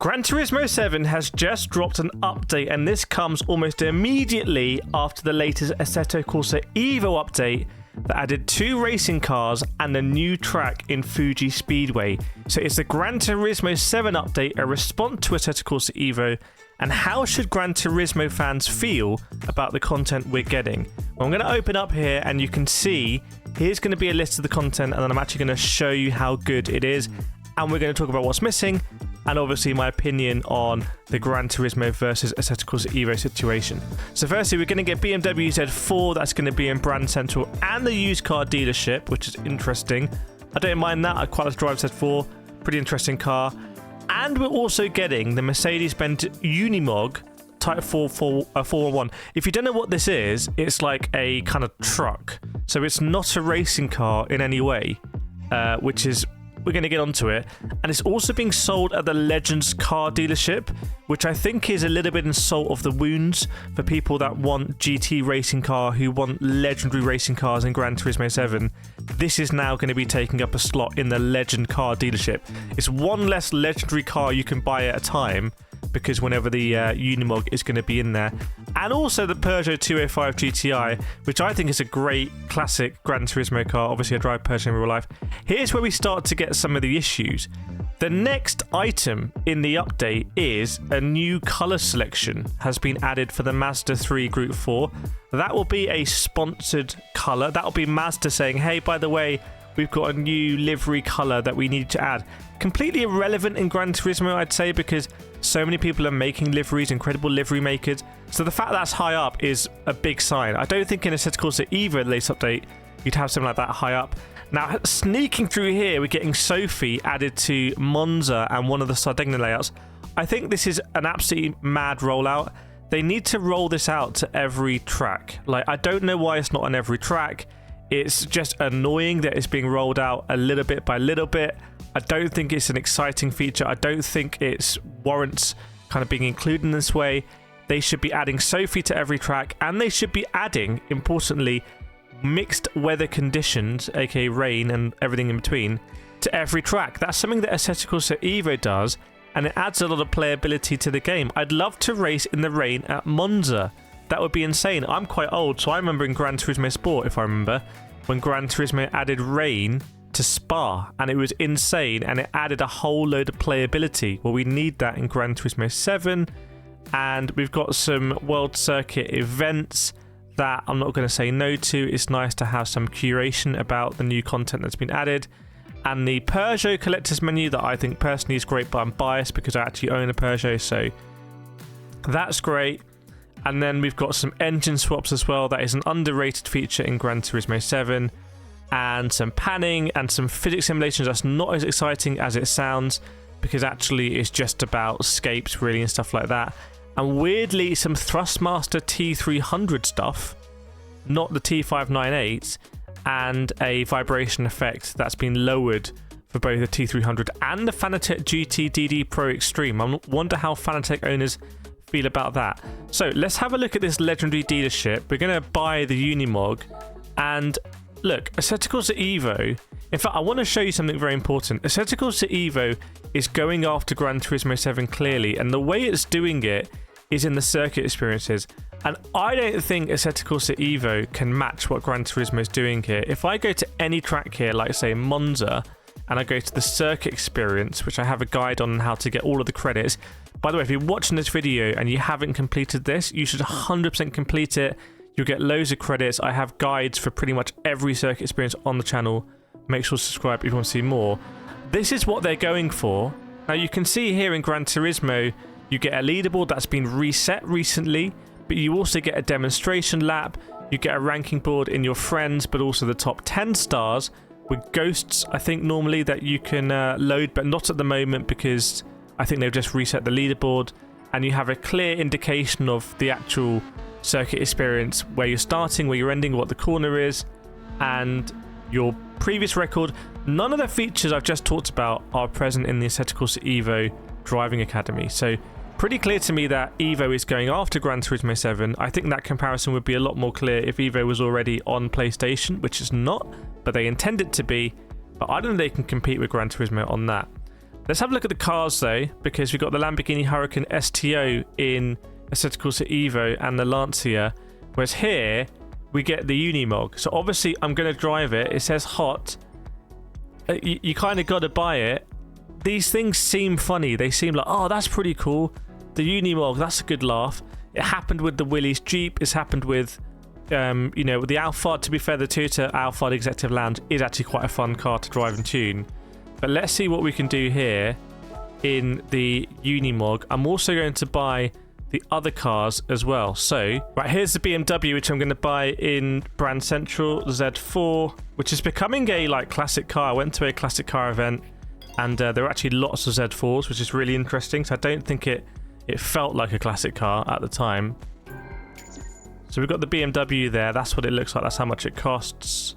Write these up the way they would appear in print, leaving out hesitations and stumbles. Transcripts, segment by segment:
Gran Turismo 7 has just dropped an update, and this comes almost immediately after the latest Assetto Corsa EVO update that added 2 racing cars and a new track in Fuji Speedway. So is the Gran Turismo 7 update a response to Assetto Corsa EVO, and how should Gran Turismo fans feel about the content we're getting? Well, I'm going to open up here and you can see here's going to be a list of the content, and then I'm actually going to show you how good it is, and we're going to talk about what's missing, and obviously my opinion on the Gran Turismo versus Assetto Corsa EVO situation. So firstly, we're going to get BMW Z4, that's going to be in Brand Central and the used car dealership, which is interesting. I don't mind that, I quite like to drive Z4, pretty interesting car. And we're also getting the Mercedes-Benz Unimog Type 411. If you don't know what this is, it's like a kind of truck. So it's not a racing car in any way, which is... we're going to get onto it. And it's also being sold at the Legends car dealership, which I think is a little bit in salt of the wounds for people that want GT racing car, who want legendary racing cars in Gran Turismo 7. This is now going to be taking up a slot in the Legend car dealership. It's one less legendary car you can buy at a time, because whenever the Unimog is going to be in there. And also the Peugeot 205 GTI, which I think is a great classic Gran Turismo car. Obviously I drive Peugeot in real life. Here's where we start to get some of the issues. The next item in the update is a new colour selection has been added for the Mazda 3 Group 4. That will be a sponsored colour. That will be Mazda saying, hey, by the way, we've got a new livery colour that we need to add. Completely irrelevant in Gran Turismo, I'd say, because so many people are making liveries, incredible livery makers. So the fact that's high up is a big sign. I don't think in Assetto Corsa EVO, the latest update, you'd have something like that high up. Now, sneaking through here, we're getting Sophie added to Monza and one of the Sardinia layouts. I think this is an absolutely mad rollout. They need to roll this out to every track. Like, I don't know why it's not on every track. It's just annoying that it's being rolled out a little bit by little bit. I don't think it's an exciting feature. I don't think it warrants kind of being included in this way. They should be adding Sophie to every track, and they should be adding, importantly, mixed weather conditions, aka rain and everything in between, to every track. That's something that Assetto Corsa EVO does, and it adds a lot of playability to the game. I'd love to race in the rain at Monza. That would be insane. I'm quite old, so I remember in Gran Turismo Sport, if I remember, when Gran Turismo added rain to Spa, and it was insane, and it added a whole load of playability. Well, we need that in Gran Turismo 7, and we've got some World Circuit events that I'm not going to say no to. It's nice to have some curation about the new content that's been added, and the Peugeot collector's menu that I think personally is great, but I'm biased because I actually own a Peugeot, so that's great. And then we've got some engine swaps as well. That is an underrated feature in Gran Turismo 7. And some panning and some physics simulations. That's not as exciting as it sounds, because actually it's just about scapes really and stuff like that. And weirdly, some Thrustmaster T300 stuff, not the T598s, and a vibration effect that's been lowered for both the T300 and the Fanatec GT DD Pro Extreme. I wonder how Fanatec owners feel about that. So let's have a look at this legendary dealership. We're going to buy the Unimog, and look, Assetto Corsa EVO, in fact, I want to show you something very important. Assetto Corsa EVO is going after Gran Turismo 7 clearly, and the way it's doing it is in the circuit experiences. And I don't think Assetto Corsa EVO can match what Gran Turismo is doing here. If I go to any track here, like say Monza, and I go to the circuit experience, which I have a guide on how to get all of the credits. By the way, if you're watching this video and you haven't completed this, you should 100% complete it. You'll get loads of credits. I have guides for pretty much every circuit experience on the channel. Make sure to subscribe if you want to see more. This is what they're going for. Now you can see here in Gran Turismo, you get a leaderboard that's been reset recently, but you also get a demonstration lap. You get a ranking board in your friends, but also the top 10 stars with ghosts, I think normally that you can load, but not at the moment because I think they've just reset the leaderboard. And you have a clear indication of the actual circuit experience, where you're starting, where you're ending, what the corner is, and your previous record. None of the features I've just talked about are present in the Assetto Corsa EVO Driving Academy. So pretty clear to me that EVO is going after Gran Turismo 7. I think that comparison would be a lot more clear if EVO was already on PlayStation, which is not, but they intend it to be. But I don't think they can compete with Gran Turismo on that. Let's have a look at the cars though, because we've got the Lamborghini Huracan STO in Assetto Corsa EVO and the Lancia, whereas here we get the Unimog. So obviously I'm going to drive it. It says hot. You kind of got to buy it. These things seem funny. They seem like, oh, that's pretty cool. The Unimog, that's a good laugh. It happened with the Willys Jeep. It's happened with, you know, with the Alphard. To be fair, the Toyota Alphard Executive Lounge is actually quite a fun car to drive and tune. But let's see what we can do here in the Unimog. I'm also going to buy the other cars as well. So, right, here's the BMW, which I'm going to buy in Brand Central Z4, which is becoming a like classic car. I went to a classic car event, and there were actually lots of Z4s, which is really interesting. So I don't think it felt like a classic car at the time. So we've got the BMW there. That's what it looks like. That's how much it costs.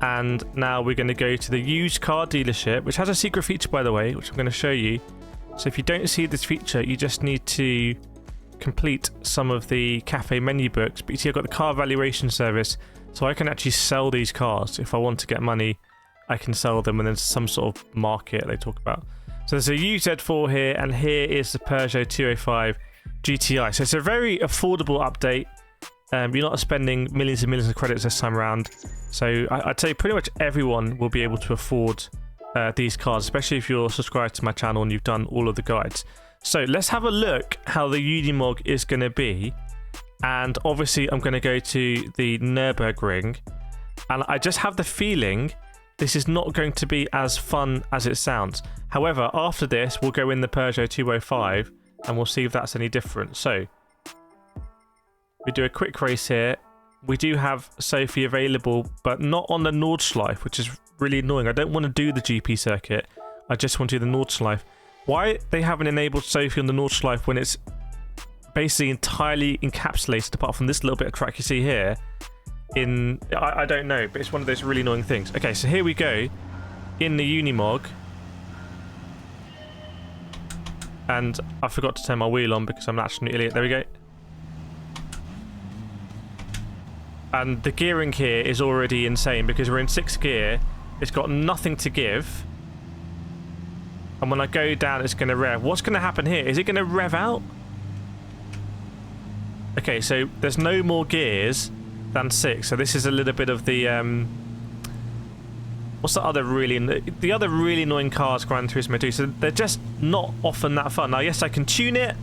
And now we're going to go to the used car dealership, which has a secret feature, by the way, which I'm going to show you. So if you don't see this feature, you just need to complete some of the cafe menu books. But you see, I've got the car valuation service, so I can actually sell these cars. If I want to get money, I can sell them, and there's some sort of market they talk about. So there's a used Z4 here, and here is the Peugeot 205 GTI. So it's a very affordable update. You're not spending millions and millions of credits this time around. So I'd say pretty much everyone will be able to afford these cars, especially if you're subscribed to my channel and you've done all of the guides. So let's have a look how the Unimog is going to be. And obviously I'm going to go to the Nürburgring. And I just have the feeling this is not going to be as fun as it sounds. However, after this, we'll go in the Peugeot 205 and we'll see if that's any different. So we do a quick race here. We do have Sophie available, but not on the Nordschleife, which is really annoying. I don't want to do the GP circuit. I just want to do the Nordschleife. Why they haven't enabled Sophie on the Nordschleife when it's basically entirely encapsulated, apart from this little bit of track you see here, I don't know, but it's one of those really annoying things. Okay, so here we go in the Unimog. And I forgot to turn my wheel on because I'm an absolute idiot. There we go. And the gearing here is already insane because we're in 6th gear. It's got nothing to give. And when I go down, it's going to rev. What's going to happen here? Is it going to rev out? Okay, so there's no more gears than 6. So this is a little bit of the... what's the other really... The other really annoying cars Gran Turismo do. So they're just not often that fun. Now, yes, I can tune it.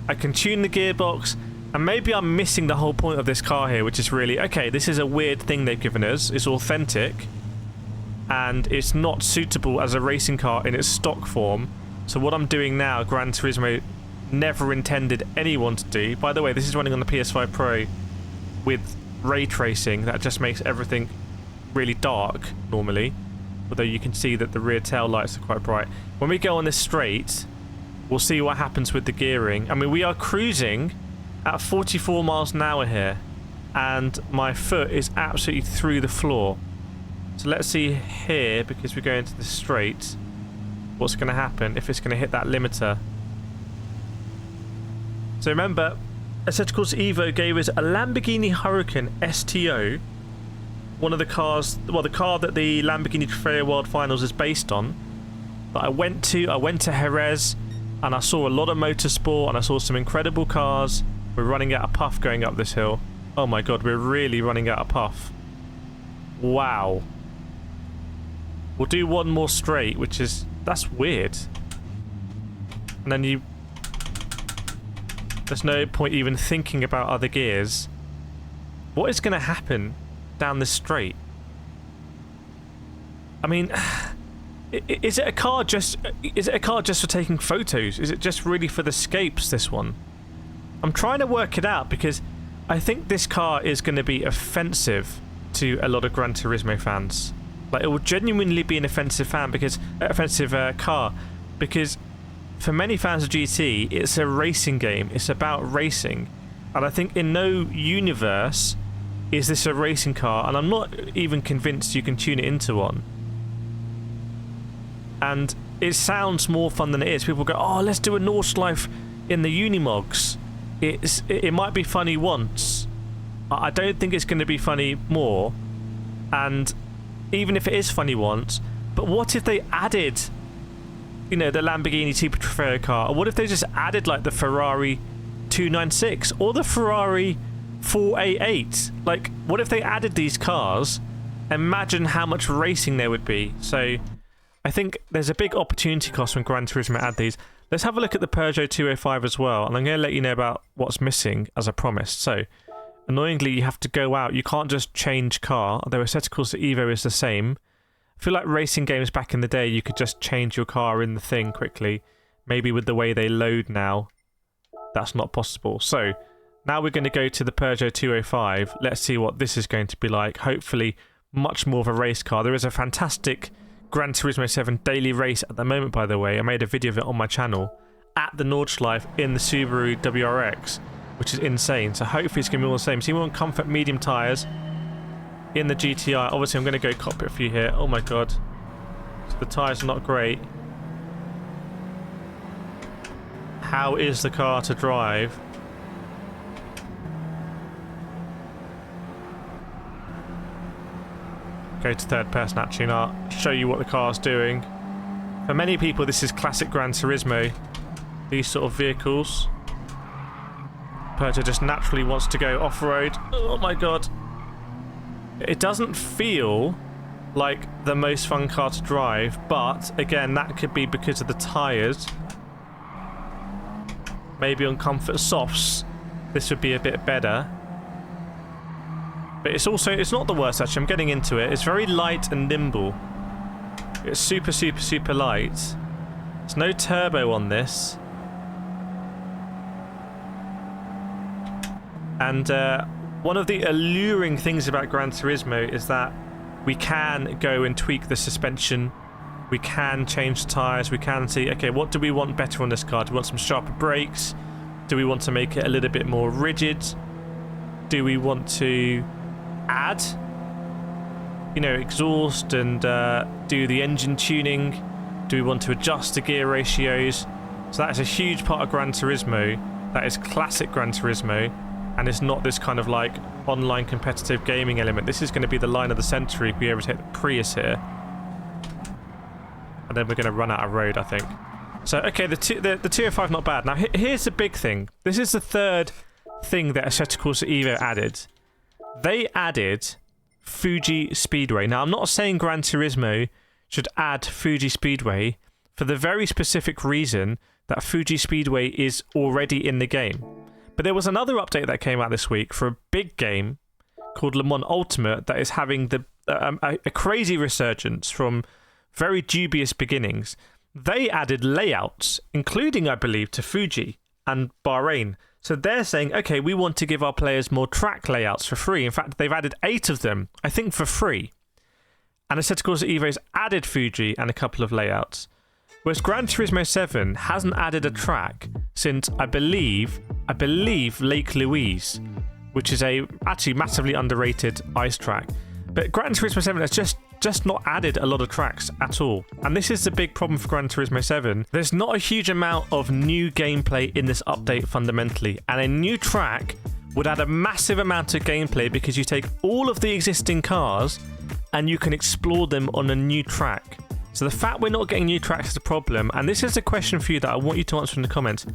I can tune the gearbox. And maybe I'm missing the whole point of this car here, which is really... Okay, this is a weird thing they've given us. It's authentic. And it's not suitable as a racing car in its stock form. So what I'm doing now, Gran Turismo never intended anyone to do. By the way, this is running on the PS5 Pro with ray tracing. That just makes everything really dark, normally. Although you can see that the rear tail lights are quite bright. When we go on this straight, we'll see what happens with the gearing. I mean, we are cruising at 44 miles an hour here, and my foot is absolutely through the floor. So let's see here, because we're going to the straight, what's going to happen if it's going to hit that limiter. So remember, Assetto Corsa EVO gave us a Lamborghini Huracan STO, one of the cars, well, the car that the Lamborghini Trofeo World Finals is based on, that I went to Jerez, and I saw a lot of motorsport, and I saw some incredible cars. We're running out of puff going up this hill. Oh my god, we're really running out of puff. Wow. We'll do one more straight, which is... That's weird. And then you... There's no point even thinking about other gears. What is going to happen down this straight? I mean... Is it a car just... Is it a car just for taking photos? Is it just really for the scapes, this one? I'm trying to work it out because I think this car is going to be offensive to a lot of Gran Turismo fans. Like, it will genuinely be an offensive car because for many fans of GT, it's a racing game. It's about racing. And I think in no universe is this a racing car, and I'm not even convinced you can tune it into one. And it sounds more fun than it is. People go, oh, let's do a Nordschleife in the Unimogs. It might be funny once. I don't think it's going to be funny more. And even if it is funny once, but what if they added you know, the Lamborghini Super Trofeo car? Or what if they just added like the Ferrari 296 or the Ferrari 488? Like, what if they added these cars? Imagine how much racing there would be. So I think there's a big opportunity cost when Gran Turismo add these. Let's have a look at the Peugeot 205 as well, and I'm going to let you know about what's missing as I promised. So annoyingly, you have to go out. You can't just change car, although Assetto Corsa EVO is the same. I feel like racing games back in the day, you could just change your car in the thing quickly. Maybe with the way they load now, that's not possible. So now we're going to go to the Peugeot 205. Let's see what this is going to be like. Hopefully much more of a race car. There is a fantastic Gran Turismo 7 daily race at the moment, by the way. I made a video of it on my channel at the Nordschleife in the Subaru WRX, which is insane. So hopefully it's going to be all the same. So you want comfort medium tyres in the GTI. Obviously I'm going to go cockpit for you here. Oh my god. So the tyres are not great. How is the car to drive? Go to third person actually, and I'll show you what the car's doing. For many people this is classic Gran Turismo, these sort of vehicles. Peugeot just naturally wants to go off-road. Oh my god. It doesn't feel like the most fun car to drive, but again that could be because of the tyres. Maybe on comfort softs this would be a bit better. But it's not the worst actually, I'm getting into it. It's very light and nimble. It's super, super, super light. There's no turbo on this. And one of the alluring things about Gran Turismo is that we can go and tweak the suspension. We can change the tyres. We can see, okay, what do we want better on this car? Do we want some sharper brakes? Do we want to make it a little bit more rigid? Do we want to add, you know, exhaust and do the engine tuning? Do we want to adjust the gear ratios? So that is a huge part of Gran Turismo. That is classic Gran Turismo, and it's not this kind of like online competitive gaming element. This is going to be the line of the century if we overtake the Prius here, and then we're going to run out of road, I think. So okay, the 205 not bad. Now here's the big thing. This is the third thing that Assetto Corsa EVO added. They added Fuji Speedway. Now, I'm not saying Gran Turismo should add Fuji Speedway for the very specific reason that Fuji Speedway is already in the game. But there was another update that came out this week for a big game called Le Mans Ultimate that is having a crazy resurgence from very dubious beginnings. They added layouts, including, I believe, to Fuji and Bahrain. So they're saying, okay, we want to give our players more track layouts for free. In fact, they've added 8 of them, I think, for free. And Assetto Corsa EVO's added Fuji and a couple of layouts. Whereas Gran Turismo 7 hasn't added a track since, I believe Lake Louise, which is a actually massively underrated ice track. But Gran Turismo 7 has just not added a lot of tracks at all. And this is the big problem for Gran Turismo 7. There's not a huge amount of new gameplay in this update fundamentally, and a new track would add a massive amount of gameplay because you take all of the existing cars and you can explore them on a new track. So the fact we're not getting new tracks is a problem, and this is a question for you that I want you to answer in the comments.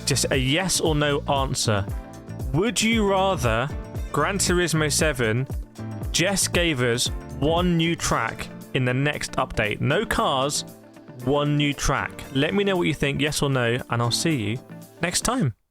Just a yes or no answer. Would you rather Gran Turismo 7 just gave us one new track in the next update? No cars, one new track. Let me know what you think, yes or no, and I'll see you next time.